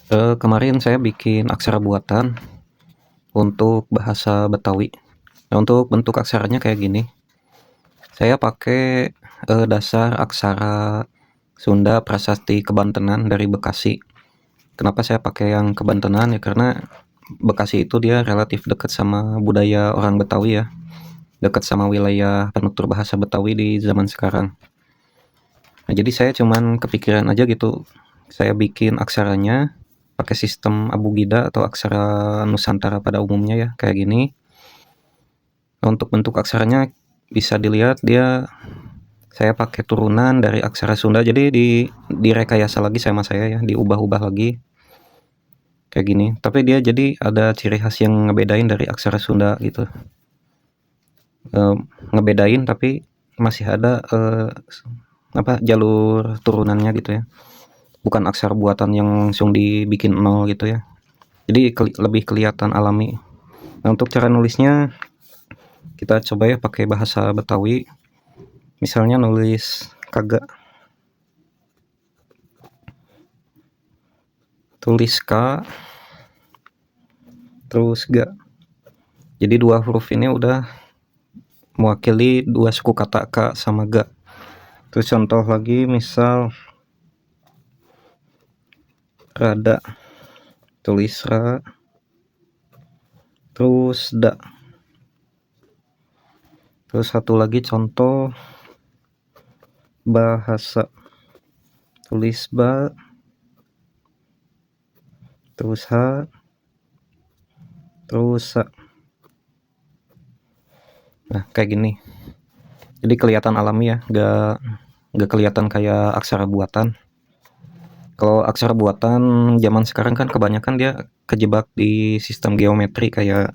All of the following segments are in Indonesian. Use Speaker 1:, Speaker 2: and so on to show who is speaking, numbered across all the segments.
Speaker 1: Kemarin saya bikin aksara buatan untuk bahasa Betawi. Nah, untuk bentuk aksaranya kayak gini. Saya pakai dasar aksara Sunda Prasasti Kebantenan dari Bekasi. Kenapa saya pakai yang Kebantenan ya? Karena Bekasi itu dia relatif dekat sama budaya orang Betawi ya, dekat sama wilayah penutur bahasa Betawi di zaman sekarang. Nah, jadi saya cuman kepikiran aja gitu. Saya bikin aksaranya pakai sistem abugida atau aksara Nusantara pada umumnya ya, kayak gini. Nah, untuk bentuk aksaranya bisa dilihat dia saya pakai turunan dari aksara Sunda, jadi direkayasa lagi sama saya ya, diubah-ubah lagi kayak gini. Tapi dia jadi ada ciri khas yang ngebedain dari aksara Sunda gitu. Ngebedain tapi masih ada jalur turunannya gitu ya. Bukan aksara buatan yang langsung dibikin nol gitu ya. Jadi lebih kelihatan alami. Nah, untuk cara nulisnya kita coba ya pakai bahasa Betawi. Misalnya nulis kagak, tulis ka, terus ga. Jadi dua huruf ini udah mewakili dua suku kata ka sama ga. Terus contoh lagi misal rada, tulis ra, terus da. Terus satu lagi contoh bahasa, tulis ba, terus ha, terus sa. Nah, kayak gini. Jadi kelihatan alami ya, gak kelihatan kayak aksara buatan. Kalau aksara buatan zaman sekarang kan kebanyakan dia kejebak di sistem geometri, kayak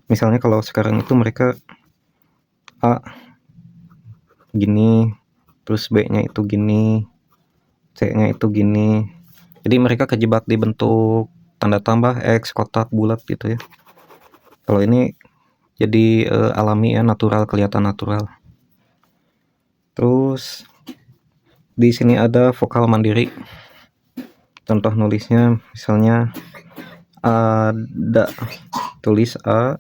Speaker 1: misalnya kalau sekarang itu mereka A gini, terus B-nya itu gini, C-nya itu gini. Jadi mereka kejebak di bentuk tanda tambah, X, kotak, bulat gitu ya. Kalau ini jadi alami ya, natural, kelihatan natural. Terus di sini ada vokal mandiri. Contoh nulisnya misalnya ada, tulis A,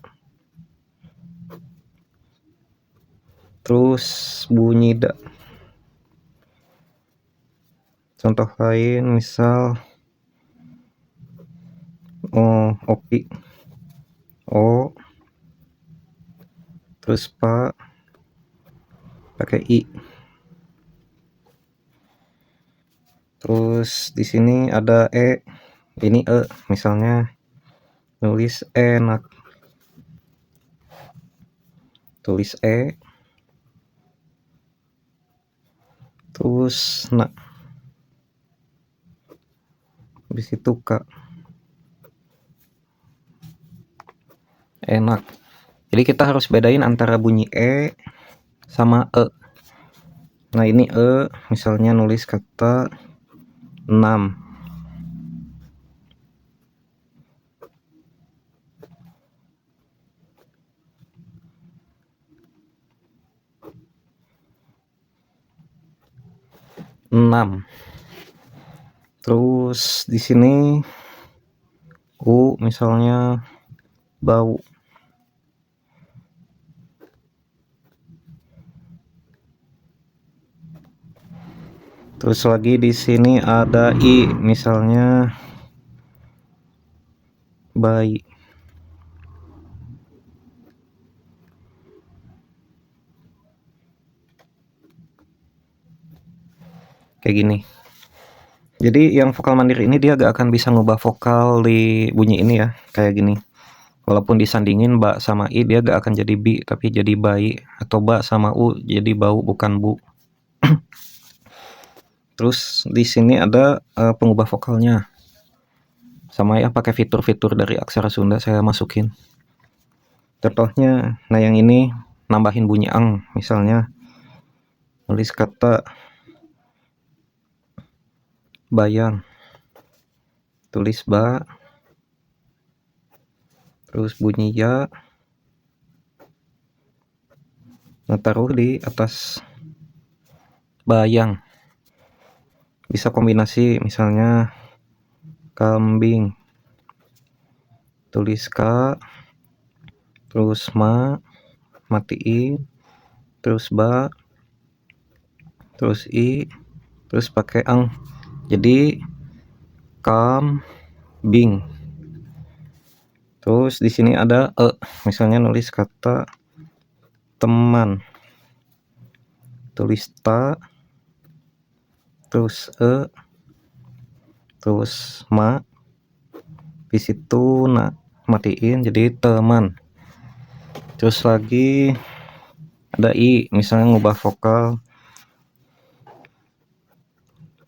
Speaker 1: terus bunyi da. Contoh lain misal opi, o, terus pa pakai i. Terus di sini ada ini misalnya nulis enak, tulis terus na, habis itu ka, enak. Jadi kita harus bedain antara bunyi sama Nah, ini misalnya nulis kata 6. Terus di sini misalnya bau. Terus lagi di sini ada i, misalnya bayi. Kayak gini. Jadi yang vokal mandiri ini dia gak akan bisa ngubah vokal di bunyi ini ya, kayak gini. Walaupun disandingin ba sama i, dia gak akan jadi bi tapi jadi bayi, atau ba sama u jadi bau bukan bu. Terus di sini ada pengubah vokalnya. Sama ya, pakai fitur-fitur dari aksara Sunda saya masukin. Contohnya, nah yang ini nambahin bunyi ang, misalnya nulis kata bayang, tulis ba, terus bunyi ya, nah taruh di atas bayang. Bisa kombinasi misalnya kambing. Tulis K, terus matiin, terus ba, terus I, terus pakai ang. Jadi kambing. Terus di sini ada misalnya nulis kata teman. Tulis ta, terus terus di situ matiin jadi teman. Terus lagi ada I, misalnya ngubah vokal,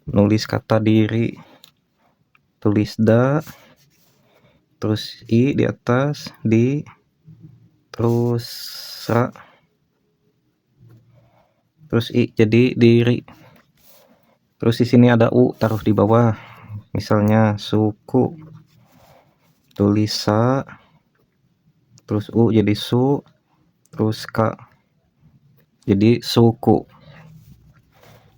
Speaker 1: nulis kata diri, tulis da, terus I di atas, terus ra, terus I jadi diri. Terus di sini ada U, taruh di bawah, misalnya suku, tulis sa, terus U jadi su, terus K jadi suku.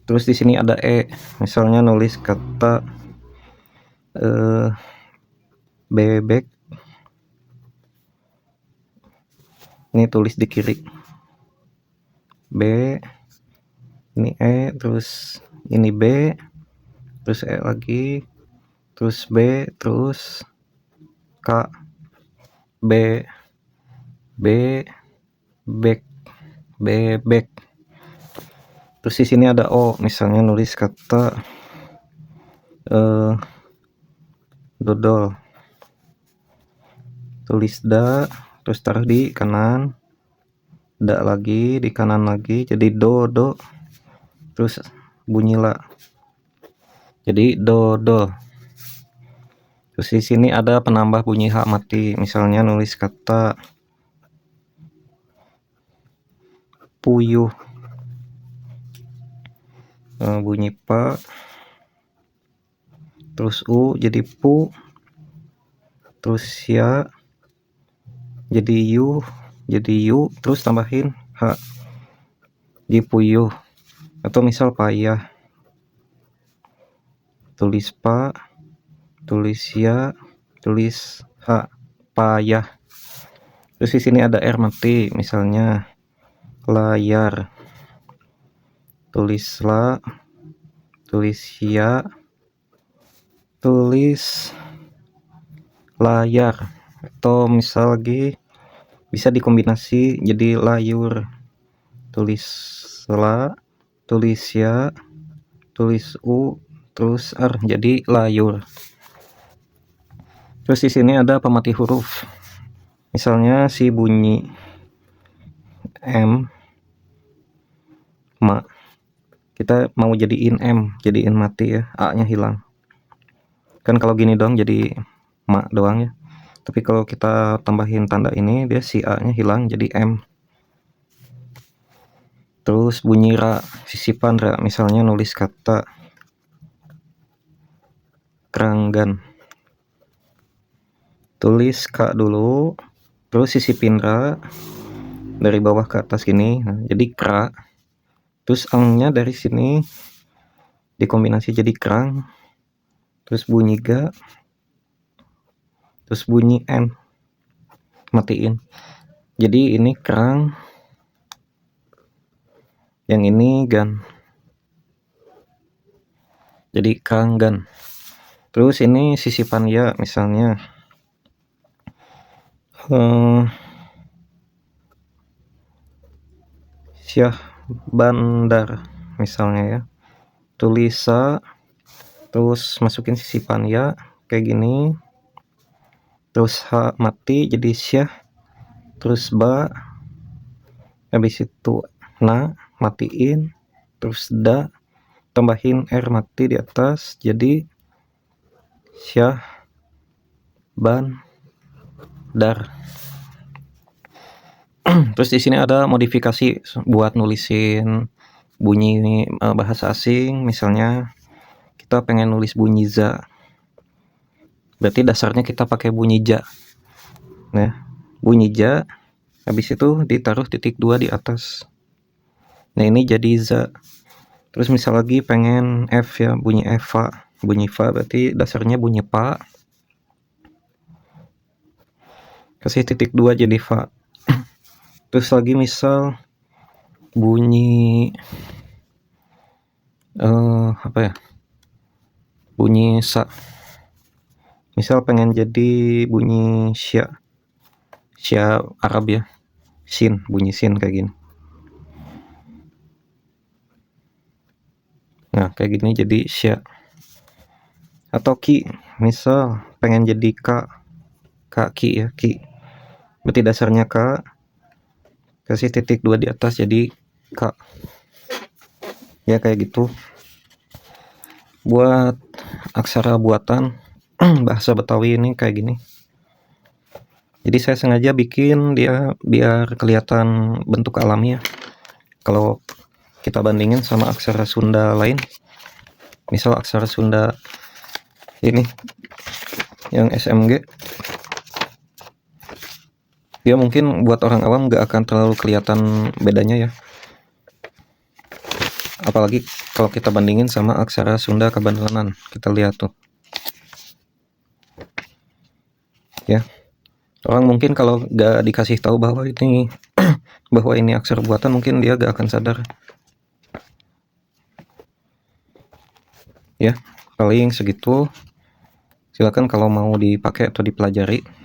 Speaker 1: Terus di sini ada E, misalnya nulis kata bebek, ini tulis di kiri, B, ini E, terus ini B, terus E lagi, terus B, terus K, bebek. Terus di sini ada O, misalnya nulis kata dodol, tulis da, terus taruh di kanan, da lagi, di kanan lagi, jadi do, terus bunyi la, jadi dodol. Terus di sini ada penambah bunyi H mati, misalnya nulis kata puyuh, bunyi pa, terus U jadi pu, terus ya jadi yu, terus tambahin H jadi puyuh. Atau misal payah, tulis pa, tulis ya, tulis H, payah. Terus di sini ada R mati, misalnya layar, tulis la, tulis ya, tulis layar. Atau misal lagi bisa dikombinasi jadi layur, tulis la, tulis ya, tulis U, terus R jadi layur. Terus di sini ada pemati huruf, misalnya si bunyi M, ma, kita mau jadiin M, jadiin mati ya, A nya hilang. Kan kalau gini doang jadi ma doang ya, tapi kalau kita tambahin tanda ini dia si A nya hilang jadi M. Terus bunyi ra, sisipan ra, misalnya nulis kata keranggan, tulis K dulu, terus sisipin ra dari bawah ke atas gini, nah, jadi kra. Terus angnya dari sini dikombinasi jadi kerang, terus bunyi ga, terus bunyi N, matiin. Jadi ini kerang, yang ini gan, jadi keranggan. Terus ini sisipan ya, misalnya Syah Bandar misalnya ya, tulis sa, terus masukin sisipan ya kayak gini, terus H mati jadi Syah, terus ba, habis itu na matiin, terus da tambahin R mati di atas jadi Syah Bandar. Terus di sini ada modifikasi buat nulisin bunyi bahasa asing, misalnya kita pengen nulis bunyi za, berarti dasarnya kita pakai bunyi ja. Nah, bunyi ja, habis itu ditaruh titik 2 di atas. Nah, ini jadi za. Terus misal lagi pengen F ya, bunyi Eva. bunyi fa berarti dasarnya bunyi pa, kasih titik 2 jadi fa. Terus lagi misal bunyi apa ya, bunyi sa, misal pengen jadi bunyi sya Arab ya, sin, bunyi sin kayak gini. Nah kayak gini jadi sya. Atau ki, misal pengen jadi ki ya, ki berarti dasarnya ka, kasih titik 2 di atas jadi ka ya, kayak gitu. Buat aksara buatan bahasa Betawi ini kayak gini. Jadi saya sengaja bikin dia biar kelihatan bentuk alami ya. Kalau kita bandingin sama aksara Sunda lain, misal aksara Sunda ini yang SMG, dia mungkin buat orang awam gak akan terlalu kelihatan bedanya ya, apalagi kalau kita bandingin sama aksara Sunda Kebandelan. Kita lihat tuh ya, orang mungkin kalau gak dikasih tahu bahwa ini bahwa ini aksara buatan, mungkin dia gak akan sadar ya. Paling segitu, silakan kalau mau dipakai atau dipelajari.